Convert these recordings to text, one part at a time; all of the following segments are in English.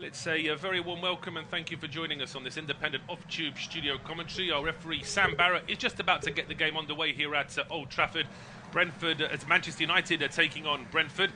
Well, it's a very warm welcome and thank you for joining us on this independent off-tube studio commentary. Our referee Sam Barrett is just about to get the game underway here at Old Trafford. Brentford, as Manchester United are taking on Brentford.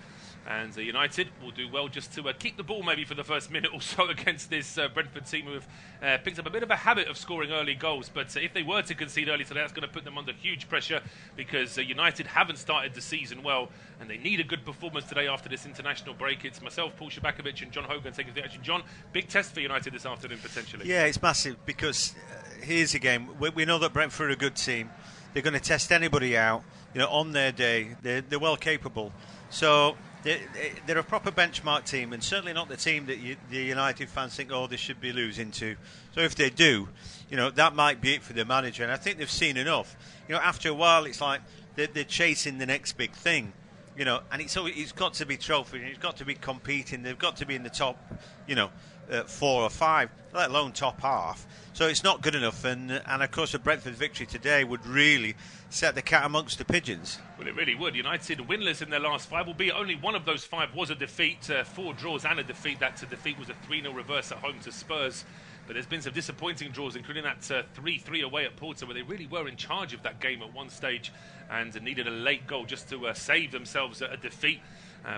And United will do well just to keep the ball maybe for the first minute or so against this Brentford team who have picked up a bit of a habit of scoring early goals. But if they were to concede early today, that's going to put them under huge pressure because United haven't started the season well and they need a good performance today after this international break. It's myself, Paul Szczerbakowicz and John Hogan taking the action. John, big test for United this afternoon potentially. Yeah, it's massive because here's a game. We know that Brentford are a good team. They're going to test anybody out, on their day. They're well capable. So they're a proper benchmark team, and certainly not the team that the United fans think, they should be losing to. So if they do, that might be it for the manager. And I think they've seen enough. After a while, it's like they're chasing the next big thing. And it's got to be trophy, and it's got to be competing. They've got to be in the top, 4 or 5, let alone top half. So it's not good enough, and of course a Brentford victory today would really set the cat amongst the pigeons. Well, it really would. United winless in their last 5, albeit only one of those 5 was a defeat, 4 draws and a defeat. That defeat was a 3-0 reverse at home to Spurs. But there's been some disappointing draws, including that 3-3 away at Porto, where they really were in charge of that game at one stage and needed a late goal just to save themselves a defeat.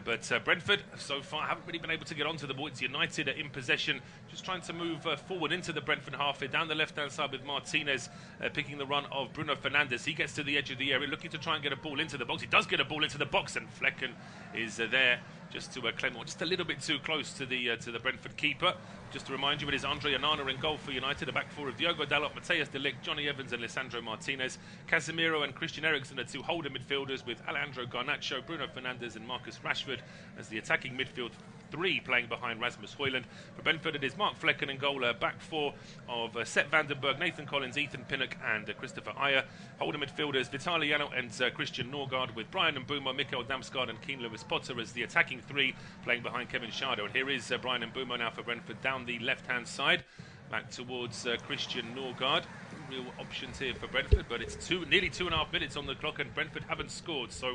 But Brentford, so far, haven't really been able to get onto the ball. It's United in possession, just trying to move forward into the Brentford half here, down the left-hand side with Martinez picking the run of Bruno Fernandes. He gets to the edge of the area, looking to try and get a ball into the box. He does get a ball into the box, and Flecken is there just to claim one, just a little bit too close to the Brentford keeper. Just to remind you, it is Andre Onana in goal for United. A back 4 of Diogo Dalot, Mathias de Ligt, Johnny Evans and Lisandro Martinez. Casemiro and Christian Eriksen are 2 holding midfielders with Alejandro Garnacho, Bruno Fernandes and Marcus Rashford as the attacking midfield 3 playing behind Rasmus Højlund. For Brentford, it is Mark Flecken in goal, back 4 of Sepp van den Berg, Nathan Collins, Ethan Pinnock and Christopher Ajer. Holding midfielders Vitaly Janelt and Christian Norgard with Brian Mbeumo, Mikel Damsgaard and Keane Lewis Potter as the attacking 3 playing behind Kevin Schade. And here is Brian Mbeumo now for Brentford down the left-hand side, back towards Christian Norgard. Real options here for Brentford, but it's nearly 2.5 minutes on the clock and Brentford haven't scored. So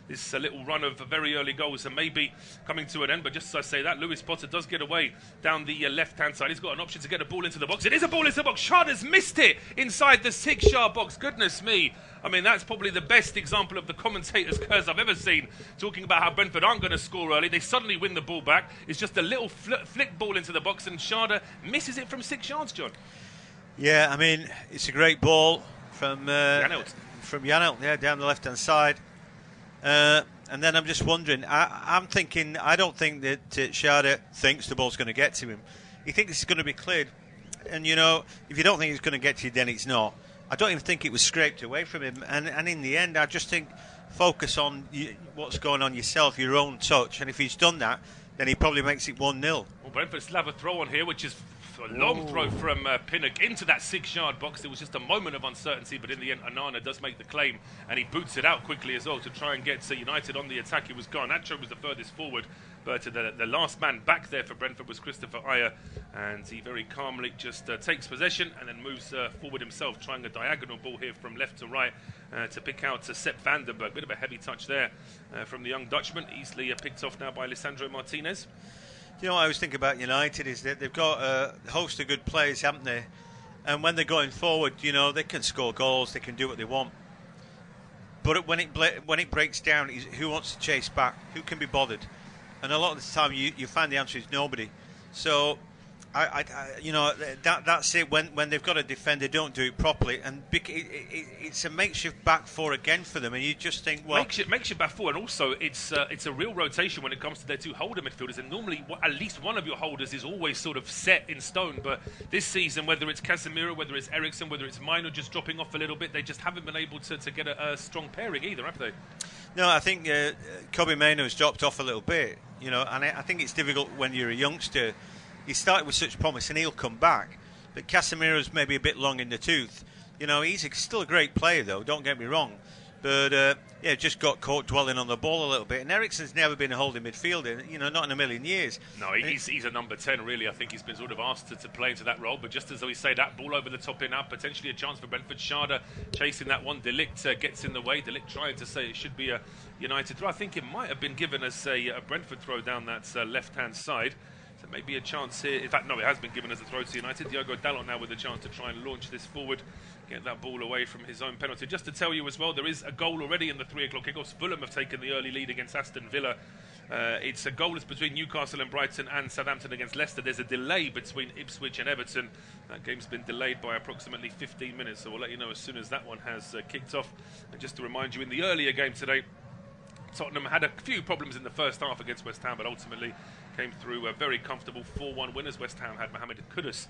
this little run of very early goals and maybe coming to an end. But just as I say that, Lewis Potter does get away down the left-hand side. He's got an option to get a ball into the box. It is a ball into the box. Schade has missed it inside the 6-yard box. Goodness me. I mean, that's probably the best example of the commentator's curse I've ever seen, talking about how Brentford aren't going to score early. They suddenly win the ball back. It's just a little flick ball into the box, and Schade misses it from 6 yards, John. Yeah, I mean, it's a great ball from Janelt. Yeah, down the left-hand side. And then I'm just wondering, I'm thinking, I don't think that Schade thinks the ball's going to get to him. He thinks it's going to be cleared. And, if you don't think it's going to get to you, then it's not. I don't even think it was scraped away from him. And in the end, I just think focus on what's going on yourself, your own touch. And if he's done that, then he probably makes it 1-0. Well, Brentford still have a throw on here, which is a long throw from Pinnock into that 6-yard box. There was just a moment of uncertainty, but in the end, Onana does make the claim, and he boots it out quickly as well to try and get United on the attack. It was Garnacho was the furthest forward, but the last man back there for Brentford was Christopher Ajer, and he very calmly just takes possession and then moves forward himself, trying a diagonal ball here from left to right to pick out Sepp van den Berg. Bit of a heavy touch there from the young Dutchman, easily picked off now by Lisandro Martinez. What I was thinking about United is that they've got a host of good players, haven't they? And when they're going forward, they can score goals, they can do what they want. But when it breaks down, who wants to chase back? Who can be bothered? And a lot of the time, you find the answer is nobody. So, that's it. When they've got to defend, they don't do it properly, and it's a makeshift back 4 again for them. And you just think, well, makeshift back 4, and also it's a real rotation when it comes to their 2 holder midfielders. And normally, at least one of your holders is always sort of set in stone. But this season, whether it's Casemiro, whether it's Eriksen, whether it's Maino just dropping off a little bit, they just haven't been able to get a strong pairing either, have they? No, I think Kobbie Maino's dropped off a little bit. And I think it's difficult when you're a youngster. He started with such promise and he'll come back. But Casemiro's maybe a bit long in the tooth. He's still a great player, though, don't get me wrong. But, just got caught dwelling on the ball a little bit. And Eriksen's never been a holding midfielder, not in a million years. No, he's a number 10, really. I think he's been sort of asked to play into that role. But just as we say, that ball over the top in now, potentially a chance for Brentford. Schade chasing that one. De Ligt gets in the way. De Ligt trying to say it should be a United throw. I think it might have been given as a Brentford throw down that left-hand side. So maybe a chance here. In fact, no, it has been given as a throw to United. Diogo Dalot now with a chance to try and launch this forward, get that ball away from his own penalty. Just to tell you as well, there is a goal already in the 3 o'clock kickoffs. Fulham have taken the early lead against Aston Villa. It's a goalless between Newcastle and Brighton, and Southampton against Leicester. There's a delay between Ipswich and Everton. That game's been delayed by approximately 15 minutes, so we'll let you know as soon as that one has kicked off. And just to remind you, in the earlier game today, Tottenham had a few problems in the first half against West Ham, but ultimately came through a very comfortable 4-1 winners. West Ham had Mohamed Kudus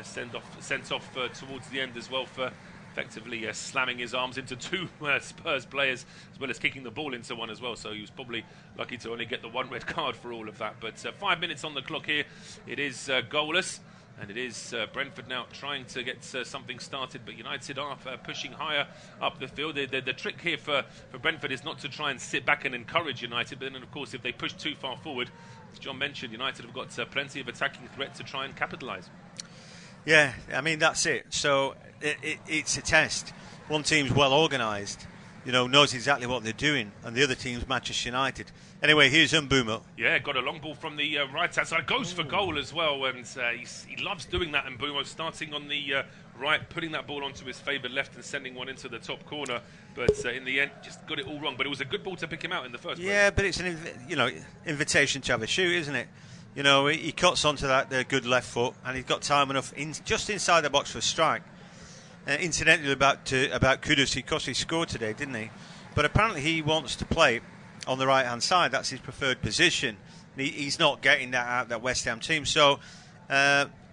sent off towards the end as well for effectively slamming his arms into 2 Spurs players, as well as kicking the ball into one as well. So he was probably lucky to only get the 1 red card for all of that. But 5 minutes on the clock here. It is goalless. And it is Brentford now trying to get something started, but United are pushing higher up the field. The trick here for Brentford is not to try and sit back and encourage United, but then, of course, if they push too far forward, as John mentioned, United have got plenty of attacking threat to try and capitalise. Yeah, I mean, that's it. So it's a test. One team's well organised, knows exactly what they're doing, and the other team's Manchester United. Anyway, here's Mbeumo. Yeah, got a long ball from the right-hand side. Goes for goal as well, and he loves doing that, Mbeumo, starting on the right, putting that ball onto his favoured left and sending one into the top corner. But in the end, just got it all wrong. But it was a good ball to pick him out in the first place. Yeah, but it's an invitation to have a shoot, isn't it? He cuts onto that good left foot, and he's got time enough just inside the box for a strike. Incidentally, about Kudus, because he scored today, didn't he? But apparently he wants to play on the right-hand side. That's his preferred position. He's not getting that out of that West Ham team. So,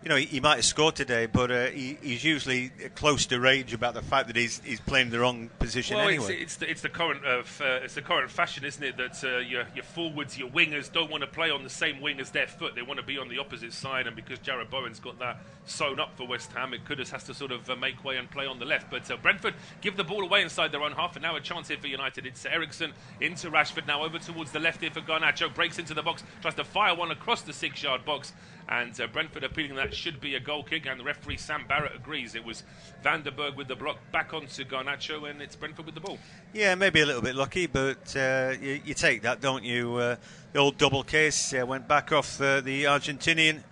he might have scored today, but he's usually close to rage about the fact that he's playing the wrong position anyway. It's the current fashion, isn't it? That your forwards, your wingers don't want to play on the same wing as their foot. They want to be on the opposite side, and because Jarrod Bowen's got that sewn up for West Ham, Kudus has to sort of make way and play on the left. But Brentford give the ball away inside their own half, and now a chance here for United. It's Eriksen into Rashford, now over towards the left here for Garnacho, breaks into the box, tries to fire one across the 6-yard box, and Brentford appealing that should be a goal kick, and the referee Sam Barrett agrees. It was Van der Berg with the block, back onto Garnacho, and it's Brentford with the ball. Yeah, maybe a little bit lucky, but you take that, don't you? The old double case went back off the Argentinian.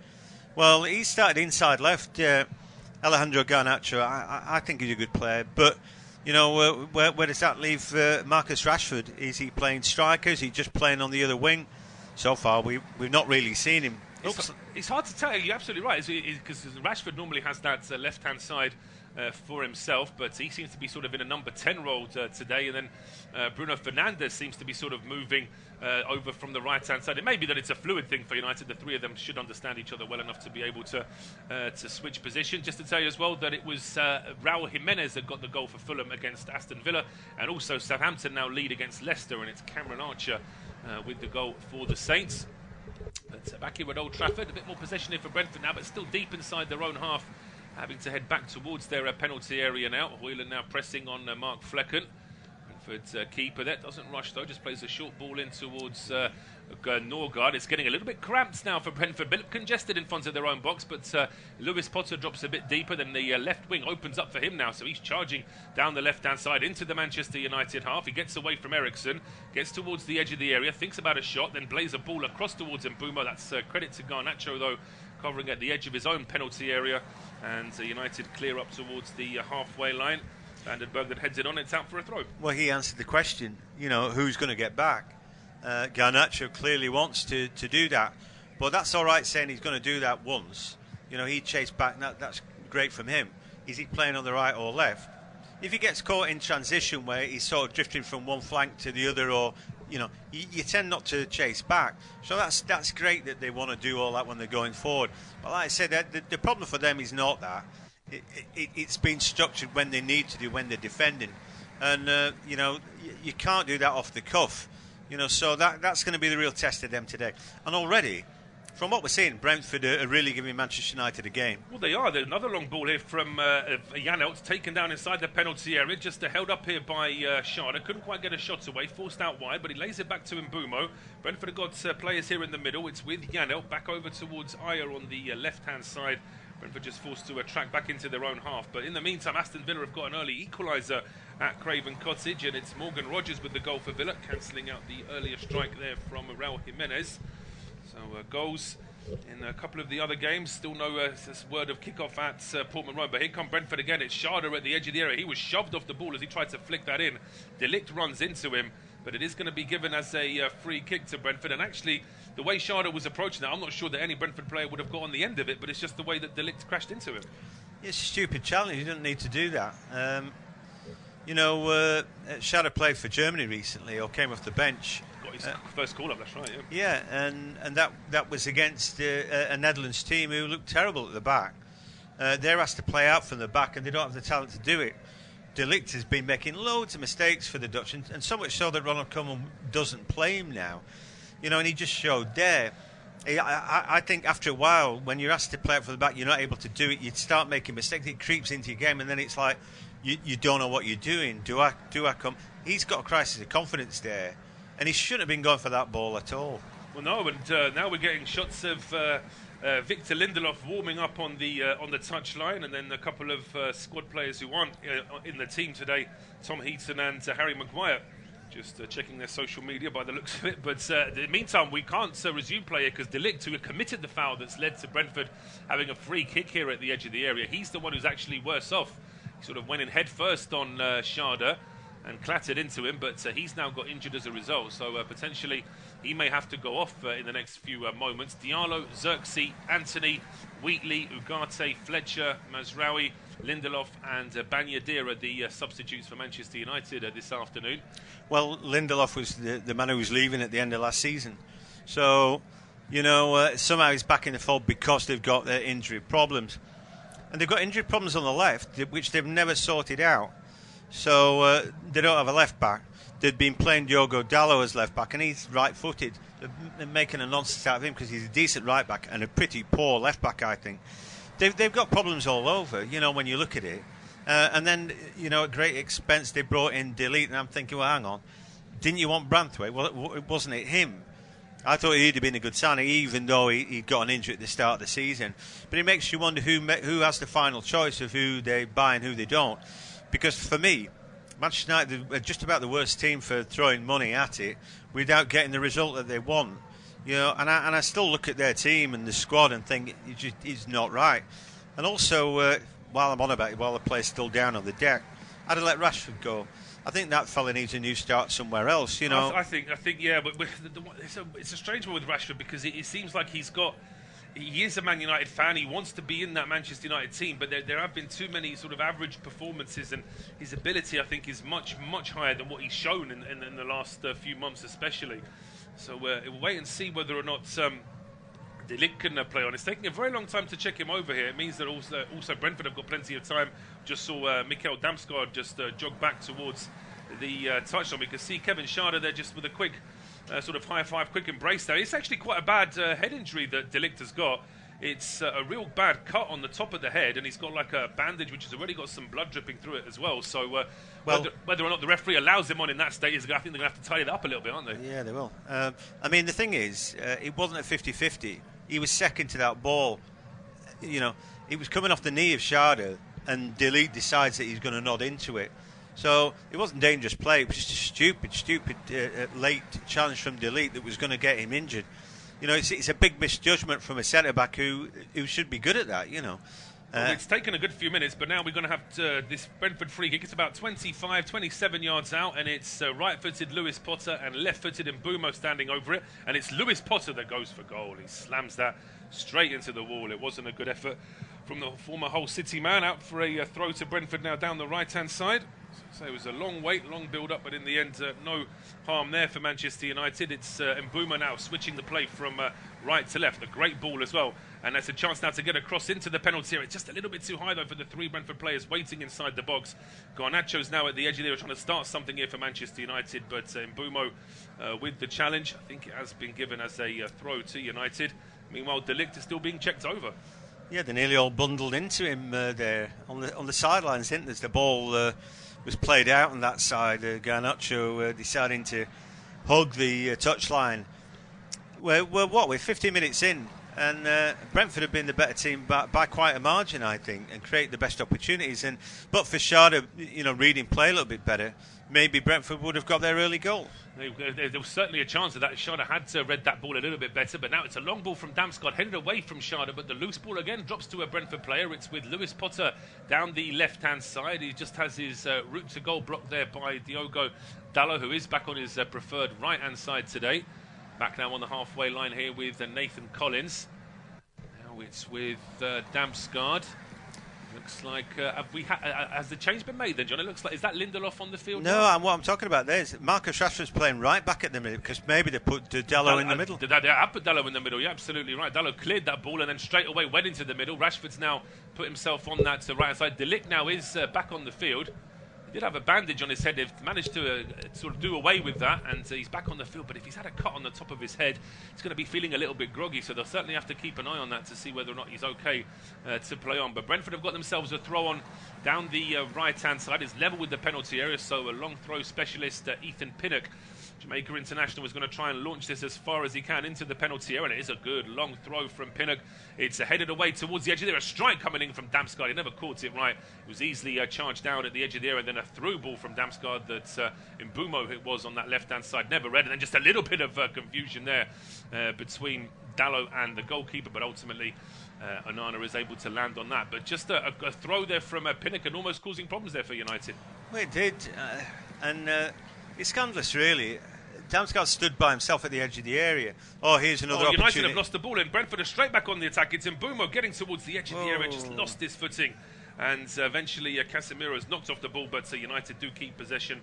Well, he started inside left. Alejandro Garnacho, I think he's a good player, but where does that leave Marcus Rashford? Is he playing striker? Is he just playing on the other wing? So far, we've not really seen him. It's hard to tell. You're absolutely right, because Rashford normally has that left-hand side for himself, but he seems to be sort of in a number 10 role today, and then Bruno Fernandes seems to be sort of moving over from the right-hand side. It may be that it's a fluid thing for United. The three of them should understand each other well enough to be able to switch position. Just to tell you as well that it was Raul Jimenez that got the goal for Fulham against Aston Villa, and also Southampton now lead against Leicester, and it's Cameron Archer with the goal for the Saints. But back here at Old Trafford, a bit more possession here for Brentford now, but still deep inside their own half, having to head back towards their penalty area now. Hoyland now pressing on Mark Flecken. Brentford's keeper there doesn't rush though, just plays a short ball in towards Norgard. It's getting a little bit cramped now for Brentford, a bit congested in front of their own box, but Lewis Potter drops a bit deeper, then the left wing opens up for him now, so he's charging down the left-hand side into the Manchester United half. He gets away from Eriksen, gets towards the edge of the area, thinks about a shot, then plays a ball across towards Mbeumo. That's credit to Garnacho though, covering at the edge of his own penalty area, and United clear up towards the halfway line. Van der Berg that heads it on, it's out for a throw. Well, he answered the question, who's going to get back? Garnacho clearly wants to do that, but that's all right saying he's going to do that once. He chased back, that's great from him. Is he playing on the right or left? If he gets caught in transition where he's sort of drifting from one flank to the other, or you tend not to chase back. So that's great that they want to do all that when they're going forward. But like I said, the problem for them is not that. It's been structured when they need to do, when they're defending, and you can't do that off the cuff. So that's going to be the real test of them today. And already, from what we're seeing, Brentford are really giving Manchester United a game. Well, they are. There's another long ball here from Janelt, taken down inside the penalty area, just held up here by Schade. Couldn't quite get a shot away, forced out wide, but he lays it back to Mbeumo. Brentford have got players here in the middle. It's with Janelt, back over towards Ayer on the left-hand side. Brentford just forced to track back into their own half. But in the meantime, Aston Villa have got an early equaliser at Craven Cottage, and it's Morgan Rogers with the goal for Villa, cancelling out the earlier strike there from Raul Jimenez. So goals in a couple of the other games. Still no word of kickoff at Portman Road. But here come Brentford again. It's Schade at the edge of the area. He was shoved off the ball as he tried to flick that in. De Ligt runs into him, but it is going to be given as a free kick to Brentford. And actually, the way Schade was approaching that, I'm not sure that any Brentford player would have got on the end of it, but it's just the way that De Ligt crashed into him. It's a stupid challenge. You don't need to do that. Schade played for Germany recently, or came off the bench. Got his first call-up, that's right, yeah. Yeah, and that was against a Netherlands team who looked terrible at the back. They're asked to play out from the back, and they don't have the talent to do it. De Ligt has been making loads of mistakes for the Dutch, and so much so that Ronald Koeman doesn't play him now. And he just showed there. I think after a while, when you're asked to play out from the back, you're not able to do it. You start making mistakes. It creeps into your game, and then it's like you don't know what you're doing. Do I come? He's got a crisis of confidence there, and he shouldn't have been going for that ball at all. Well, no, and now we're getting shots of Victor Lindelof warming up on the touchline, and then a couple of squad players who aren't in the team today, Tom Heaton and Harry Maguire. Just checking their social media by the looks of it. But in the meantime, we can't resume play here because De Ligt, who committed the foul that's led to Brentford having a free kick here at the edge of the area, he's the one who's actually worse off. He sort of went in head first on Schade and clattered into him, but he's now got injured as a result. So potentially he may have to go off in the next few moments. Diallo, Xerxes, Anthony, Wheatley, Ugarte, Fletcher, Mazraoui, Lindelof and Banyadir are the substitutes for Manchester United this afternoon. Well, Lindelof was the man who was leaving at the end of last season. So, somehow he's back in the fold because they've got their injury problems. And they've got injury problems on the left, which they've never sorted out. So they don't have a left back. They'd been playing Diogo Dalot as left back, and he's right-footed. They're making a nonsense out of him because he's a decent right back and a pretty poor left back, I think. They've got problems all over, when you look at it. And then, at great expense, they brought in De Ligt, and I'm thinking, well, hang on. Didn't you want Branthwaite? Well, wasn't it him? I thought he'd have been a good signing, even though he got an injury at the start of the season. But it makes you wonder who has the final choice of who they buy and who they don't. Because for me, Manchester United are just about the worst team for throwing money at it without getting the result that they want. And I still look at their team and the squad and think it's not right. And also, while I'm on about it, while the player's still down on the deck, I'd have let Rashford go. I think that fella needs a new start somewhere else. I think, yeah, but it's a strange one with Rashford because it seems like he is a Man United fan. He wants to be in that Manchester United team, but there have been too many sort of average performances, and his ability, I think, is much, much higher than what he's shown in the last few months, especially. So we'll wait and see whether or not De Ligt can play on. It's taking a very long time to check him over here. It means that also Brentford have got plenty of time. Just saw Mikel Damsgaard just jog back towards the touchline. We can see Kevin Schade there just with a quick sort of high-five, quick embrace there. It's actually quite a bad head injury that De Ligt has got. It's a real bad cut on the top of the head, and he's got like a bandage which has already got some blood dripping through it as well. So whether or not the referee allows him on in that state, I think they're going to have to tidy it up a little bit, aren't they? Yeah, they will. I mean, the thing is, it wasn't a 50-50. He was second to that ball. It was coming off the knee of Schade, and De Ligt decides that he's going to nod into it. So it wasn't dangerous play. It was just a stupid late challenge from De Ligt that was going to get him injured. It's a big misjudgment from a centre-back who should be good at that, Well, it's taken a good few minutes, but now we're going to have this Brentford free kick. It's about 25, 27 yards out, and it's right-footed Lewis Potter and left-footed Mbeumo standing over it. And it's Lewis Potter that goes for goal. He slams that straight into the wall. It wasn't a good effort from the former Hull City man. Out for a throw to Brentford now down the right-hand side. So it was a long wait, long build-up, but in the end, no harm there for Manchester United. It's Mbeumo now switching the play from right to left. A great ball as well. And that's a chance now to get across into the penalty area. It's just a little bit too high, though, for the three Brentford players waiting inside the box. Garnacho's now at the edge of the area trying to start something here for Manchester United, but Mbeumo with the challenge. I think it has been given as a throw to United. Meanwhile, De Ligt is still being checked over. Yeah, they're nearly all bundled into him there on the sidelines, isn't there? The ball was played out on that side. Garnacho deciding to hug the touchline. We're 15 minutes in, And Brentford have been the better team by quite a margin, I think, and create the best opportunities. But for Schade, reading play a little bit better, maybe Brentford would have got their early goal. There was certainly a chance of that. Schade had read that ball a little bit better, but now it's a long ball from Damsgaard, headed away from Schade, but the loose ball again drops to a Brentford player. It's with Lewis Potter down the left-hand side. He just has his route to goal blocked there by Diogo Dalot, who is back on his preferred right-hand side today. Back now on the halfway line here with Nathan Collins. Now it's with Damsgaard. Looks like has the change been made then, John? It looks like, is that Lindelof on the field? No, what I'm talking about there is Marcus Rashford's playing right back at the minute, because maybe they put Dalot in the middle. They have put Dalot in the middle, you're absolutely right. Dalot cleared that ball and then straight away went into the middle. Rashford's now put himself on that right side. De Ligt now is back on the field. He did have a bandage on his head. They've managed to sort of do away with that, and he's back on the field. But if he's had a cut on the top of his head, he's going to be feeling a little bit groggy, so they'll certainly have to keep an eye on that to see whether or not he's okay to play on. But Brentford have got themselves a throw on down the right-hand side. It's level with the penalty area, so a long throw specialist, Ethan Pinnock, Jamaica international, is going to try and launch this as far as he can into the penalty area, and it is a good long throw from Pinnock. It's headed away towards the edge of there. A strike coming in from Damsgaard. He never caught it right. It was easily charged down at the edge of the area, and then a through ball from Damsgaard that Mbeumo it was on that left-hand side never read, and then just a little bit of confusion there between Dalot and the goalkeeper, but ultimately Onana is able to land on that. But just a throw there from Pinnock and almost causing problems there for United. Well, it did, and it's scandalous, really. Damsgaard stood by himself at the edge of the area. Oh, here's another opportunity. United have lost the ball, and Brentford are straight back on the attack. It's Mbeumo getting towards the edge of the area, just lost his footing. And eventually Casemiro's knocked off the ball, but United do keep possession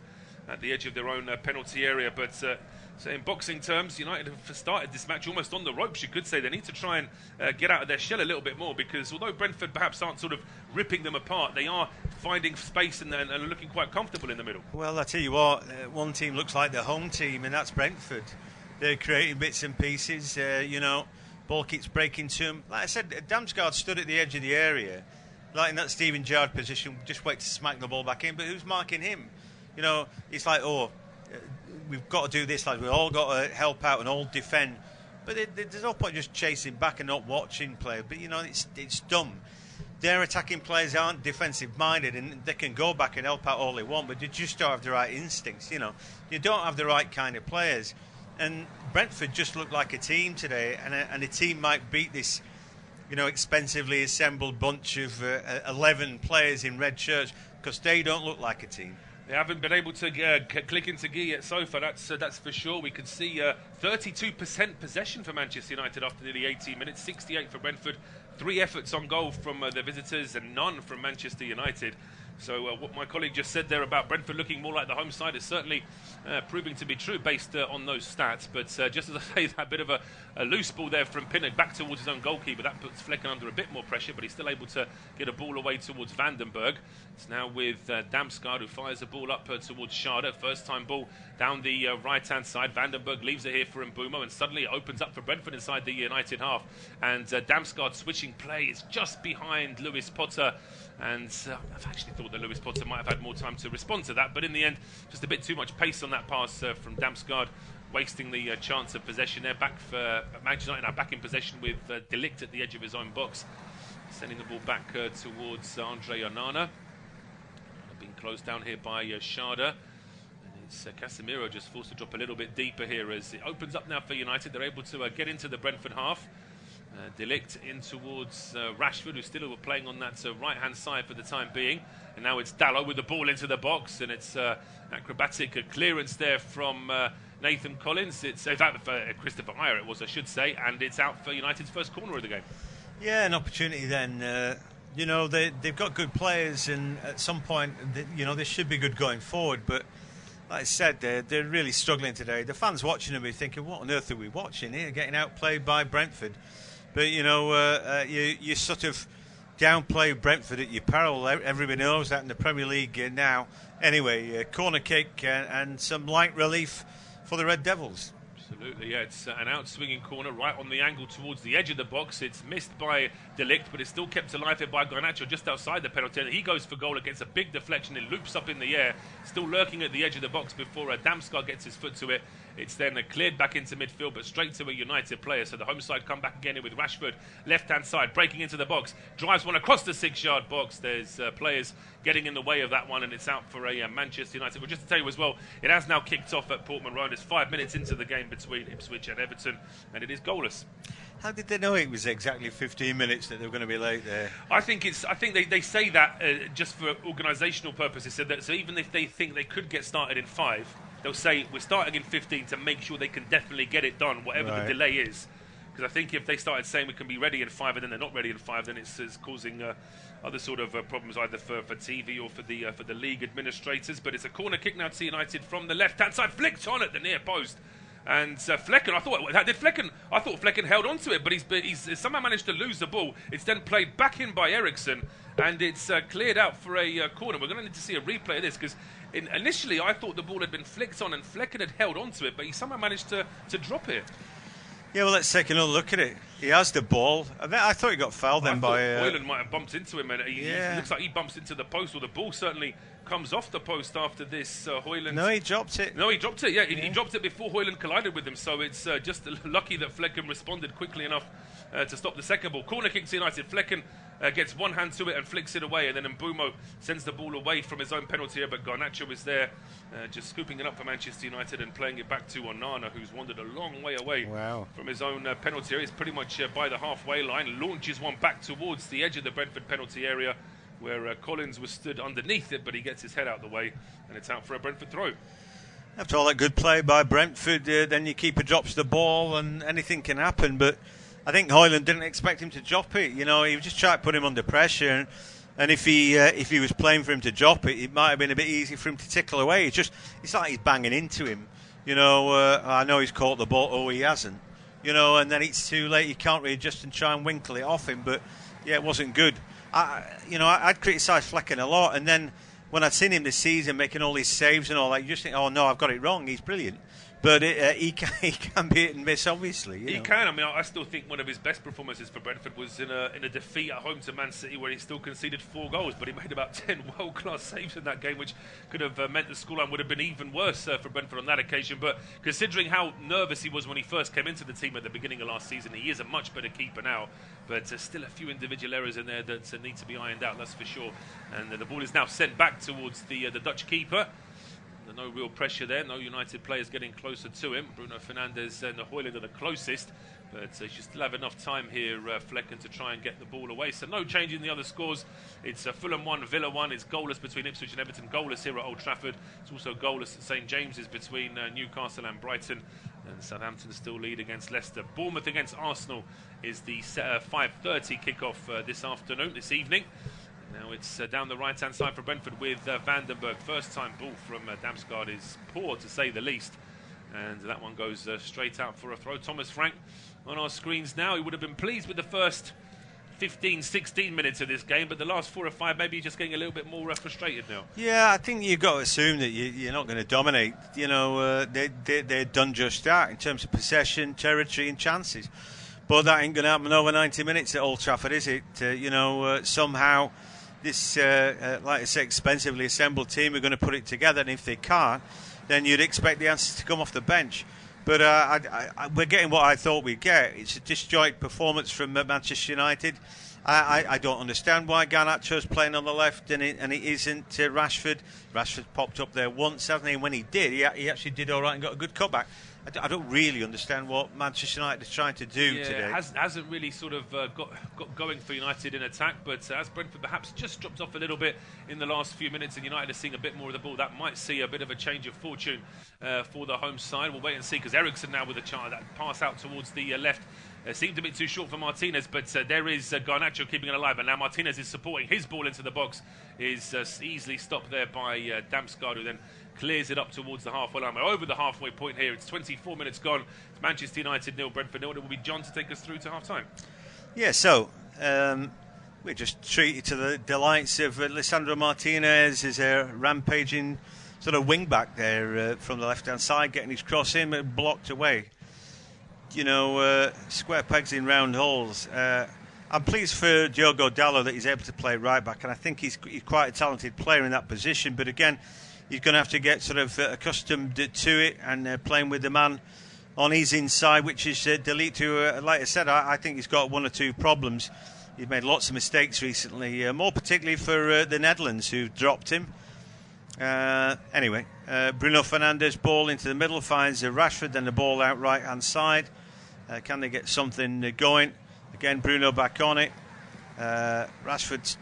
at the edge of their own penalty area. But so in boxing terms, United have started this match almost on the ropes, you could say. They need to try and get out of their shell a little bit more, because although Brentford perhaps aren't sort of ripping them apart, they are finding space and looking quite comfortable in the middle. Well, I tell you what, one team looks like the home team, and that's Brentford. They're creating bits and pieces, ball keeps breaking to them. Like I said, Damsgaard stood at the edge of the area, like in that Steven Gerrard position, just wait to smack the ball back in, but who's marking him? It's like, we've got to do this, like we've all got to help out and all defend. But there's no point just chasing back and not watching play. But, it's dumb. Their attacking players aren't defensive-minded, and they can go back and help out all they want, but they just don't have the right instincts, You don't have the right kind of players. And Brentford just looked like a team today, and a team might beat this, expensively assembled bunch of 11 players in red shirts, because they don't look like a team. They haven't been able to click into gear yet so far, that's for sure. We can see 32% possession for Manchester United after nearly 18 minutes, 68 for Brentford, 3 efforts on goal from the visitors and none from Manchester United. So what my colleague just said there about Brentford looking more like the home side is certainly proving to be true based on those stats. But just as I say, that bit of a loose ball there from Pinnock back towards his own goalkeeper, that puts Flecken under a bit more pressure, but he's still able to get a ball away towards Vandenberg. It's now with Damsgaard, who fires a ball up towards Schade. First time ball down the right-hand side. Vandenberg leaves it here for Mbeumo, and suddenly it opens up for Brentford inside the United half. And Damsgaard switching play is just behind Lewis Potter. And I've actually thought that Lewis Potter might have had more time to respond to that, but in the end, just a bit too much pace on that pass from Damsgaard, wasting the chance of possession there. Back for Manchester United, now back in possession with De Ligt at the edge of his own box, sending the ball back towards Andre Onana. Being closed down here by Schade. And it's Casemiro just forced to drop a little bit deeper here as it opens up now for United. They're able to get into the Brentford half. De Ligt in towards Rashford, who's still playing on that right-hand side for the time being. And now it's Dalot with the ball into the box, and it's acrobatic clearance there from Nathan Collins. It's out for Christopher Ayer, it was, I should say, and it's out for United's first corner of the game. Yeah, an opportunity then. They've got good players, and at some point, they should be good going forward, but like I said, they're really struggling today. The fans watching them are thinking, what on earth are we watching here? Getting outplayed by Brentford. But, you sort of downplay Brentford at your peril. Everybody knows that in the Premier League now. Anyway, corner kick and some light relief for the Red Devils. Absolutely, yeah. It's an out-swinging corner right on the angle towards the edge of the box. It's missed by De Ligt, but it's still kept alive here by Garnacho just outside the penalty area. He goes for goal. It gets a big deflection. It loops up in the air, still lurking at the edge of the box before Damsgaard gets his foot to it. It's then cleared back into midfield, but straight to a United player. So the home side come back again with Rashford, left-hand side, breaking into the box, drives one across the 6-yard box. There's players getting in the way of that one, and it's out for a Manchester United. Well, just to tell you as well, it has now kicked off at Portman Road. It's 5 minutes into the game between Ipswich and Everton, and it is goalless. How did they know it was exactly 15 minutes that they were going to be late there? I think they say that just for organisational purposes. So even if they think they could get started in 5, they'll say we're starting in 15 to make sure they can definitely get it done, whatever the delay is. Because I think if they started saying we can be ready in 5 and then they're not ready in 5, then it's causing other sort of problems either for TV or for the league administrators. But it's a corner kick now to United from the left-hand side, flicked on at the near post. And Flecken, I thought Flecken held onto it, but he's somehow managed to lose the ball. It's then played back in by Eriksson, and it's cleared out for a corner. We're going to need to see a replay of this, because initially I thought the ball had been flicked on and Flecken had held onto it, but he somehow managed to drop it. Yeah, well, let's take another look at it. He has the ball. I thought he got fouled then by... Hoyland might have bumped into him, and he looks like he bumps into the post, or the ball certainly comes off the post after this. Hoyland. No, he dropped it. No, he dropped it. Yeah, he dropped it before Hoyland collided with him. So it's just lucky that Flecken responded quickly enough to stop the second ball. Corner kick to United. Flecken gets one hand to it and flicks it away, and then Mbeumo sends the ball away from his own penalty area. But Garnacho is there, just scooping it up for Manchester United and playing it back to Onana, who's wandered a long way away from his own penalty area. He's pretty much by the halfway line. Launches one back towards the edge of the Brentford penalty area, where Collins was stood underneath it, but he gets his head out the way, and it's out for a Brentford throw. After all that good play by Brentford, then your keeper drops the ball and anything can happen. But I think Hoyland didn't expect him to drop it. You know, he was just trying to put him under pressure, and if he was playing for him to drop it, it might have been a bit easy for him to tickle away. It's like he's banging into him. You know, I know he's caught the ball, or he hasn't. You know, and then it's too late. You can't really just try and winkle it off him. But yeah, it wasn't good. I'd criticised Flecken a lot, and then when I'd seen him this season making all these saves and all that, you just think, oh no, I've got it wrong. He's brilliant, but he can be hit and miss, obviously. He can. I mean, I still think one of his best performances for Brentford was in a defeat at home to Man City, where he still conceded 4 goals, but he made about 10 world-class saves in that game, which could have meant the scoreline would have been even worse for Brentford on that occasion. But considering how nervous he was when he first came into the team at the beginning of last season, he is a much better keeper now. But still a few individual errors in there that need to be ironed out, that's for sure. And the ball is now sent back towards the Dutch keeper. No real pressure there, no United players getting closer to him. Bruno Fernandes and Hoyland are the closest, but you still have enough time here, Flecken, to try and get the ball away. So no change in the other scores. It's Fulham 1, Villa 1. It's goalless between Ipswich and Everton, goalless here at Old Trafford. It's also goalless at St James's between Newcastle and Brighton. And Southampton still lead against Leicester. Bournemouth against Arsenal is the 5:30 kickoff this evening. Now it's down the right-hand side for Brentford with Vandenberg. First-time ball from Damsgaard is poor, to say the least. And that one goes straight out for a throw. Thomas Frank on our screens now. He would have been pleased with the first 15, 16 minutes of this game, but the last 4 or 5 maybe just getting a little bit more frustrated now. Yeah, I think you've got to assume that you're not going to dominate. You know, they've done just that in terms of possession, territory and chances. But that ain't going to happen over 90 minutes at Old Trafford, is it? Somehow this, like I say, expensively assembled team are going to put it together, and if they can't, then you'd expect the answers to come off the bench. But we're getting what I thought we'd get. It's a disjoint performance from Manchester United. I don't understand why Garnacho's playing on the left and it isn't Rashford. Rashford popped up there once, hasn't he? And when he did, he actually did all right and got a good cutback. I don't really understand what Manchester United is trying to do today. It hasn't really sort of got going for United in attack, but as Brentford perhaps just dropped off a little bit in the last few minutes and United are seeing a bit more of the ball, that might see a bit of a change of fortune for the home side. We'll wait and see, because Eriksson now with a chance, that pass out towards the left seemed a bit too short for Martinez, but there is Garnacho keeping it alive, and now Martinez is supporting his ball into the box, is easily stopped there by Damsgaard, who then clears it up towards the halfway line. We're over the halfway point here. It's 24 minutes gone. It's Manchester United 0, Brentford 0. It will be John to take us through to half-time. Yeah, so we're just treated to the delights of Lisandro Martinez as a rampaging sort of wing-back there from the left-hand side, getting his cross in, but blocked away. You know, square pegs in round holes. I'm pleased for Diogo Dalot that he's able to play right-back, and I think he's quite a talented player in that position, but again, he's going to have to get sort of accustomed to it and playing with the man on his inside, which is De Ligt, who, like I said, I think he's got one or two problems. He's made lots of mistakes recently, more particularly for the Netherlands, who dropped him. Anyway, Bruno Fernandes, ball into the middle, finds Rashford, then the ball out right-hand side. Can they get something going? Again, Bruno back on it. Rashford's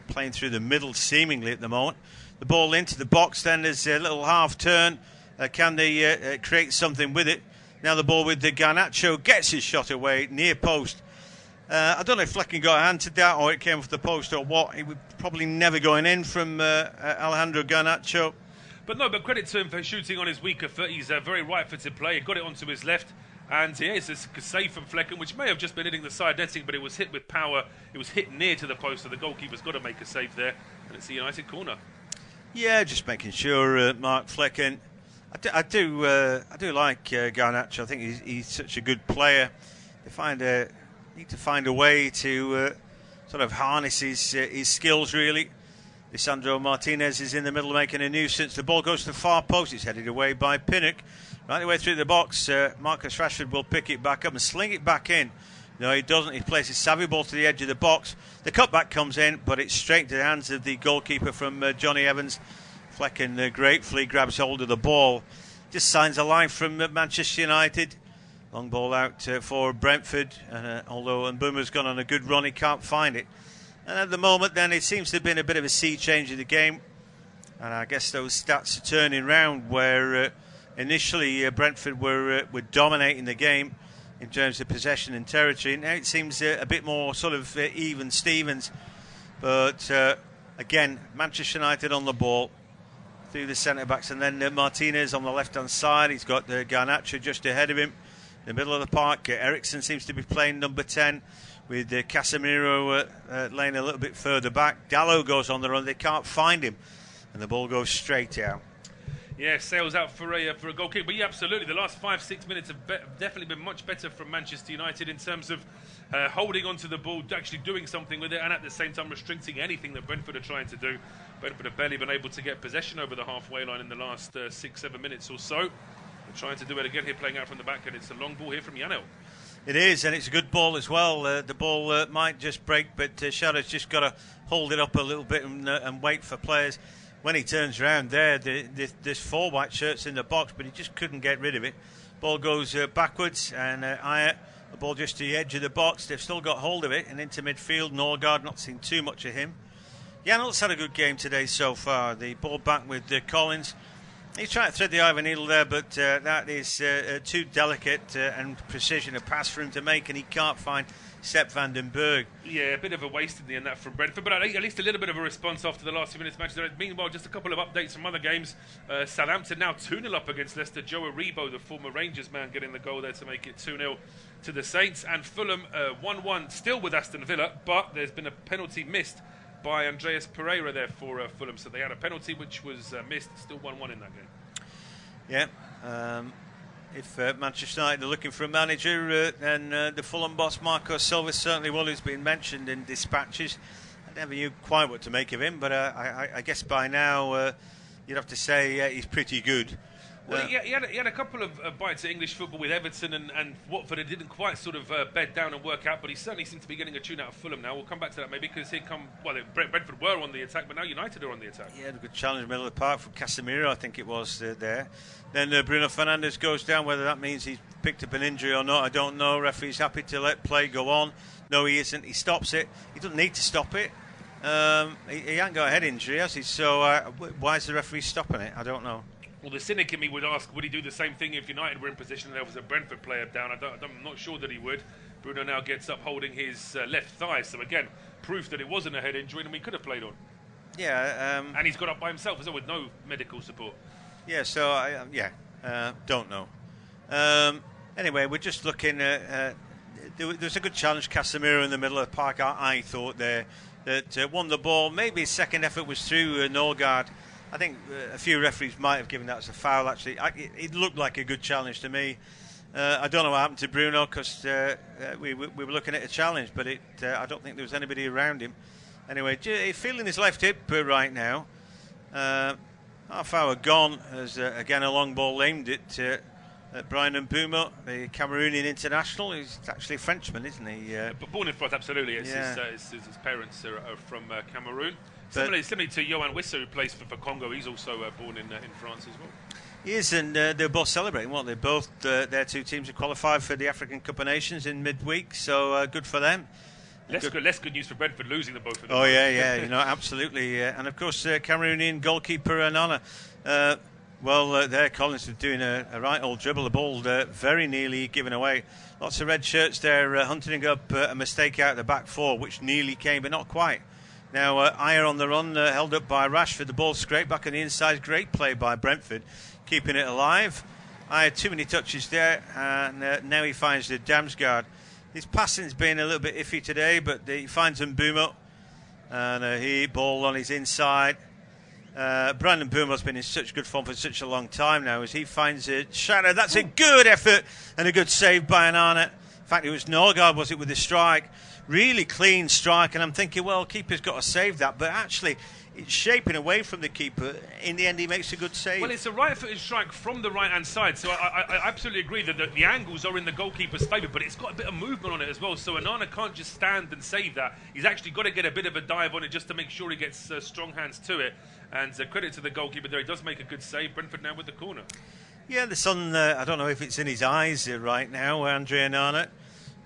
playing through the middle seemingly at the moment. The ball into the box, then there's a little half turn. Can they create something with it? Now the ball with the Garnacho, gets his shot away, near post. I don't know if Flecken got a hand to that or it came off the post or what. It was probably never going in from Alejandro Garnacho. But credit to him for shooting on his weaker foot. He's a very right-footed player. He got it onto his left. And yeah, it's a save from Flecken, which may have just been hitting the side netting, but it was hit with power. It was hit near to the post, so the goalkeeper's got to make a save there. And it's a United corner. Yeah, just making sure Mark Flecken. I do like Garnacho. I think he's such a good player. They need to find a way to sort of harness his skills, really. Lisandro Martinez is in the middle making a nuisance. The ball goes to the far post. It's headed away by Pinnock. Right the way through the box, Marcus Rashford will pick it back up and sling it back in. No, he doesn't. He plays his savvy ball to the edge of the box. The cutback comes in, but it's straight to the hands of the goalkeeper from Johnny Evans. Flecken gratefully grabs hold of the ball. Just signs a line from Manchester United. Long ball out for Brentford. Although Mbuma's gone on a good run, he can't find it. And at the moment, then, it seems to have been a bit of a sea change in the game. And I guess those stats are turning round where initially Brentford were dominating the game in terms of possession and territory. Now it seems a bit more sort of even Stevens. But again, Manchester United on the ball through the centre-backs. And then Martinez on the left-hand side. He's got Garnacho just ahead of him. In the middle of the park, Ericsson seems to be playing number 10 with Casemiro laying a little bit further back. Dalot goes on the run. They can't find him. And the ball goes straight out. Yeah, sails out for a goal kick. But yeah, absolutely. The last 5-6 minutes have definitely been much better from Manchester United in terms of holding onto the ball, actually doing something with it, and at the same time restricting anything that Brentford are trying to do. Brentford have barely been able to get possession over the halfway line in the last 6-7 minutes or so. They're trying to do it again here, playing out from the back, and it's a long ball here from Janel. It is, and it's a good ball as well. The ball might just break, but Shado's just got to hold it up a little bit and wait for players. When he turns around there, there's 4 white shirts in the box, but he just couldn't get rid of it. Ball goes backwards, and the ball just to the edge of the box. They've still got hold of it, and into midfield. Norgard, not seen too much of him. Janel's had a good game today so far. The ball back with Collins. He's trying to thread the eye of a needle there, but that is too delicate and precision a pass for him to make, and he can't find Sepp van den Berg. Yeah, a bit of a waste in the end that from Brentford, but at least a little bit of a response after the last few minutes match. Meanwhile, just a couple of updates from other games. Southampton now 2-0 up against Leicester. Joe Aribo, the former Rangers man, getting the goal there to make it 2-0 to the Saints. And Fulham 1-1 still with Aston Villa, but there's been a penalty missed by Andreas Pereira there for Fulham. So they had a penalty which was missed, still 1-1 in that game. Yeah, if Manchester United are looking for a manager, then the Fulham boss Marco Silva certainly will, who's been mentioned in dispatches. I never knew quite what to make of him, but I guess by now you'd have to say he's pretty good. Well, he had a couple of bites at English football with Everton and Watford. It didn't quite sort of bed down and work out, but he certainly seems to be getting a tune out of Fulham now. We'll come back to that maybe because Brentford were on the attack, but now United are on the attack. Yeah, a good challenge in the middle of the park from Casemiro, I think it was there. Then Bruno Fernandes goes down. Whether that means he's picked up an injury or not, I don't know. Referee's happy to let play go on. No, he isn't. He stops it. He doesn't need to stop it. He hasn't got a head injury, has he? So why is the referee stopping it? I don't know. Well, the cynic in me would ask, would he do the same thing if United were in position and there was a Brentford player down? I'm not sure that he would. Bruno now gets up holding his left thigh. So, again, proof that it wasn't a head injury and we could have played on. Yeah. And he's got up by himself as well with no medical support. Yeah, so, don't know. Anyway, we're just looking at... There's a good challenge, Casemiro in the middle of the park, I thought there, that won the ball. Maybe his second effort was through Norgard. I think a few referees might have given that as a foul, actually. It looked like a good challenge to me. I don't know what happened to Bruno because we were looking at a challenge, but I don't think there was anybody around him. Anyway, feeling his left hip right now. Half hour gone. There's again a long ball aimed at Brian Mbeumo, the Cameroonian international. He's actually a Frenchman, isn't he? Born in France, absolutely. His parents are from Cameroon. Similarly to Yohan Wissa, who plays for Congo. He's also born in France as well. He is, and they're both celebrating, weren't they? Both their two teams have qualified for the African Cup of Nations in midweek, so good for them. Less good news for Brentford losing the both of them. Oh yeah, absolutely. And of course, Cameroonian goalkeeper Anana. There, Collins was doing a right old dribble. The ball very nearly given away. Lots of red shirts there hunting up a mistake out of the back four, which nearly came, but not quite. Now, Ayer on the run, held up by Rashford. The ball scraped back on the inside. Great play by Brentford, keeping it alive. Ayer, too many touches there, and now he finds the Damsgaard. His passing's been a little bit iffy today, but he finds Mbeumo, and he ball on his inside. Brandon Mbeumo's been in such good form for such a long time now, as he finds Schade. That's a good effort and a good save by Anana. In fact, it was Norgard, was it, with the strike? Really clean strike, and I'm thinking, well, keeper's got to save that, but actually it's shaping away from the keeper. In the end, he makes a good save. Well, it's a right-footed strike from the right-hand side, so I absolutely agree that the angles are in the goalkeeper's favour, but it's got a bit of movement on it as well, so Anana can't just stand and save that. He's actually got to get a bit of a dive on it just to make sure he gets strong hands to it, and credit to the goalkeeper there. He does make a good save. Brentford now with the corner. Yeah, the sun, I don't know if it's in his eyes right now, Andre Anana.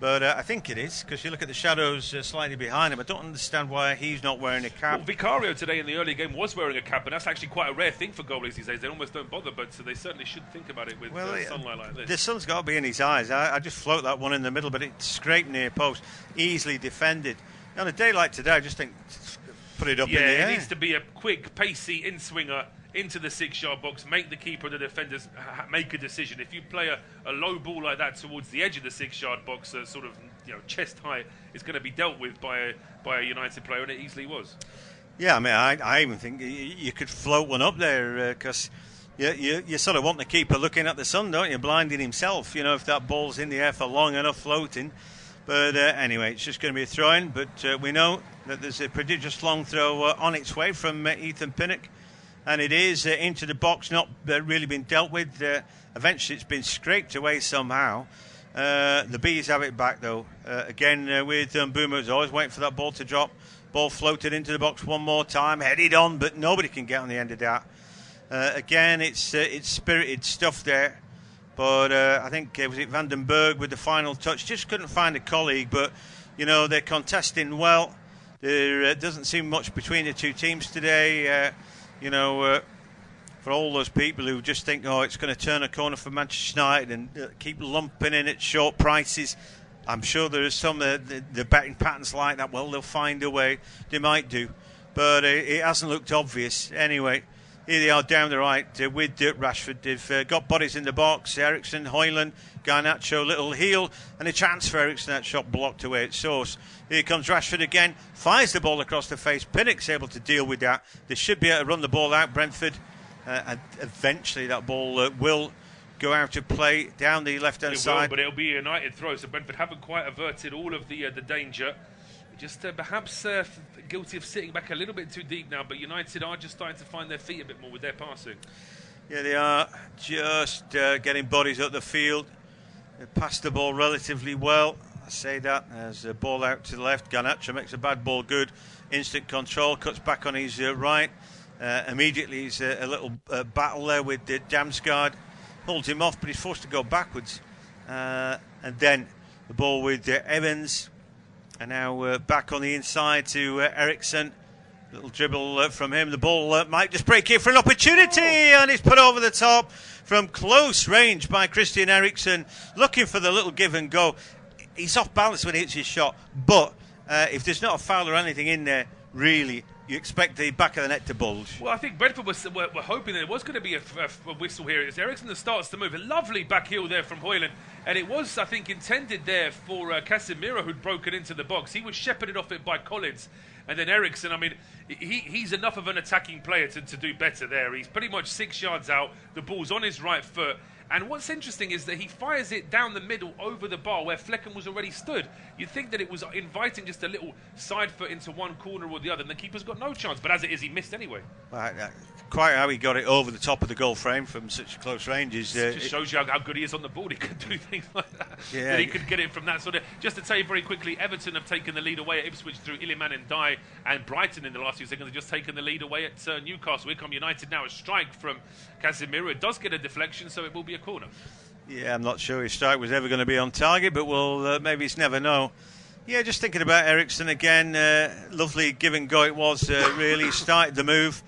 But I think it is, because you look at the shadows slightly behind him. I don't understand why he's not wearing a cap. Well, Vicario today in the early game was wearing a cap, and that's actually quite a rare thing for goalies these days. They almost don't bother, but they certainly should think about it with sunlight like this. The sun's got to be in his eyes. I just float that one in the middle, but it scraped near post, easily defended. On a day like today, I just think, put it up in the air. Yeah, it needs to be a quick, pacey in-swinger into the 6-yard box, make the keeper and the defenders make a decision. If you play a low ball like that towards the edge of the 6-yard box, sort of chest high, it's going to be dealt with by a United player, and it easily was. Yeah, I mean, I even think you could float one up there, because you sort of want the keeper looking at the sun, don't you, blinding himself, if that ball's in the air for long enough floating. But anyway, it's just going to be a throw-in, but we know that there's a prodigious long throw on its way from Ethan Pinnock. And it is into the box, not really been dealt with. Eventually it's been scraped away somehow. The Bees have it back though. Again with Mbeumo, is always waiting for that ball to drop. Ball floated into the box one more time, headed on, but nobody can get on the end of that. Again, it's spirited stuff there. But I think, was it Van den Berg with the final touch? Just couldn't find a colleague, but, they're contesting well. There doesn't seem much between the two teams today. For all those people who just think, it's going to turn a corner for Manchester United and keep lumping in at short prices, I'm sure there are some the betting patterns like that. Well, they'll find a way. They might do, but it hasn't looked obvious. Anyway, here they are down the right with Rashford. They've got bodies in the box. Eriksen, Højlund, Garnacho, little heel, and a chance for Eriksen. That shot blocked away at source. Here comes Rashford again, fires the ball across the face. Pinnock's able to deal with that. They should be able to run the ball out, Brentford, and eventually that ball will go out of play down the left-hand side. But it'll be a United throw, so Brentford haven't quite averted all of the danger. Just perhaps guilty of sitting back a little bit too deep now, but United are just starting to find their feet a bit more with their passing. Yeah, they are just getting bodies up the field. They passed the ball relatively well. I say that as a ball out to the left. Garnacho makes a bad ball good. Instant control, cuts back on his right. Immediately he's a little battle there with Damsgaard. Holds him off, but he's forced to go backwards. And then the ball with Evans. And now back on the inside to Eriksen. Little dribble from him. The ball might just break here for an opportunity, and it's put over the top from close range by Christian Eriksen, looking for the little give and go. He's off balance when he hits his shot, but if there's not a foul or anything in there, really, you expect the back of the net to bulge. Well, I think Brentford were hoping that there was going to be a whistle here. It's Eriksen that starts to move. A lovely back heel there from Højlund. And it was, I think, intended there for Casemiro, who'd broken into the box. He was shepherded off it by Collins. And then Eriksen, I mean, he's enough of an attacking player to do better there. He's pretty much 6 yards out. The ball's on his right foot. And what's interesting is that he fires it down the middle over the bar where Flecken was already stood. You'd think that it was inviting just a little side foot into one corner or the other, and the keeper's got no chance. But as it is, he missed anyway. Quite how he got it over the top of the goal frame from such close range is... it just shows you how good he is on the ball. He could do things like that. Yeah. That he could get it from that sort of... Just to tell you very quickly, Everton have taken the lead away at Ipswich through Iliman and Dye, and Brighton in the last few seconds have just taken the lead away at Newcastle. Here come United now. A strike from Casemiro. It does get a deflection, so it will be a corner. Yeah, I'm not sure his strike was ever going to be on target, but we'll maybe it's never know. Yeah, just thinking about Eriksen again. Lovely give and go it was, really. Started the move,